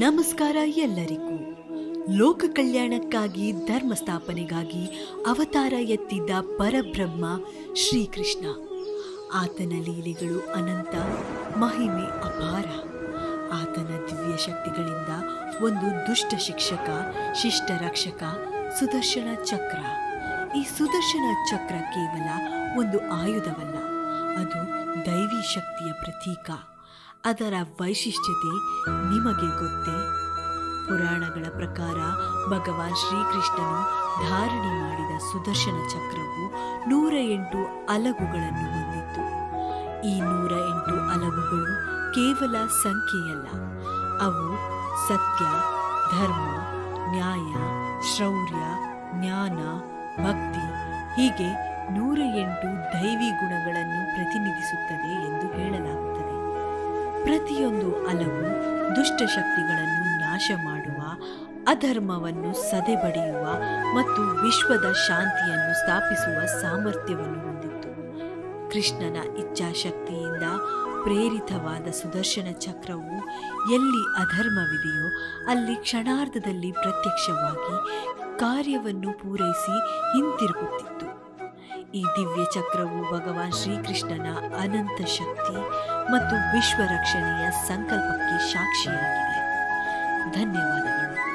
ನಮಸ್ಕಾರ ಎಲ್ಲರಿಗೂ. ಲೋಕ ಕಲ್ಯಾಣಕ್ಕಾಗಿ ಧರ್ಮ ಸ್ಥಾಪನೆಗಾಗಿ ಅವತಾರ ಎತ್ತಿದ್ದ ಪರಬ್ರಹ್ಮ ಶ್ರೀಕೃಷ್ಣ. ಆತನ ಲೀಲೆಗಳು ಅನಂತ, ಮಹಿಮೆ ಅಪಾರ. ಆತನ ದಿವ್ಯ ಶಕ್ತಿಗಳಿಂದ ಒಂದು ದುಷ್ಟ ಶಿಕ್ಷಕ, ಶಿಷ್ಟ ರಕ್ಷಕ, ಸುದರ್ಶನ ಚಕ್ರ. ಈ ಸುದರ್ಶನ ಚಕ್ರ ಕೇವಲ ಒಂದು ಆಯುಧವಲ್ಲ, ಅದು ದೈವಿ ಶಕ್ತಿಯ ಪ್ರತೀಕ. ಅದರ ವೈಶಿಷ್ಟ್ಯತೆ ನಿಮಗೆ ಗೊತ್ತೇ? ಪುರಾಣಗಳ ಪ್ರಕಾರ ಭಗವಾನ್ ಶ್ರೀಕೃಷ್ಣನು ಧಾರಣೆ ಮಾಡಿದ ಸುದರ್ಶನ ಚಕ್ರವು 108 ಅಲಗುಗಳನ್ನು ಹೊಂದಿತ್ತು. ಈ 108 ಅಲಗುಗಳು ಕೇವಲ ಸಂಖ್ಯೆಯಲ್ಲ, ಅವು ಸತ್ಯ, ಧರ್ಮ, ನ್ಯಾಯ, ಶೌರ್ಯ, ಜ್ಞಾನ, ಭಕ್ತಿ ಹೀಗೆ 108 ದೈವಿ ಗುಣಗಳನ್ನು ಪ್ರತಿನಿಧಿಸುತ್ತದೆ ಎಂದು ಹೇಳಲಾಗುತ್ತದೆ. ಪ್ರತಿಯೊಂದು ಅಲಗು ದುಷ್ಟಶಕ್ತಿಗಳನ್ನು ನಾಶ ಮಾಡುವ, ಅಧರ್ಮವನ್ನು ಸದೆಬಡಿಯುವ ಮತ್ತು ವಿಶ್ವದ ಶಾಂತಿಯನ್ನು ಸ್ಥಾಪಿಸುವ ಸಾಮರ್ಥ್ಯವನ್ನು ಹೊಂದಿತ್ತು. ಕೃಷ್ಣನ ಇಚ್ಛಾಶಕ್ತಿಯಿಂದ ಪ್ರೇರಿತವಾದ ಸುದರ್ಶನ ಚಕ್ರವು ಎಲ್ಲಿ ಅಧರ್ಮವಿದೆಯೋ ಅಲ್ಲಿ ಕ್ಷಣಾರ್ಧದಲ್ಲಿ ಪ್ರತ್ಯಕ್ಷವಾಗಿ ಕಾರ್ಯವನ್ನು ಪೂರೈಸಿ ಹಿಂತಿರುಗುತ್ತಿತ್ತು. ಈ ದಿವ್ಯ ಚಕ್ರವು ಭಗವಾನ್ ಶ್ರೀಕೃಷ್ಣನ ಅನಂತ ಶಕ್ತಿ ಮತ್ತು ವಿಶ್ವ ರಕ್ಷಣೆಯ ಸಂಕಲ್ಪಕ್ಕೆ ಸಾಕ್ಷಿಯಾಗಿದೆ. ಧನ್ಯವಾದಗಳು.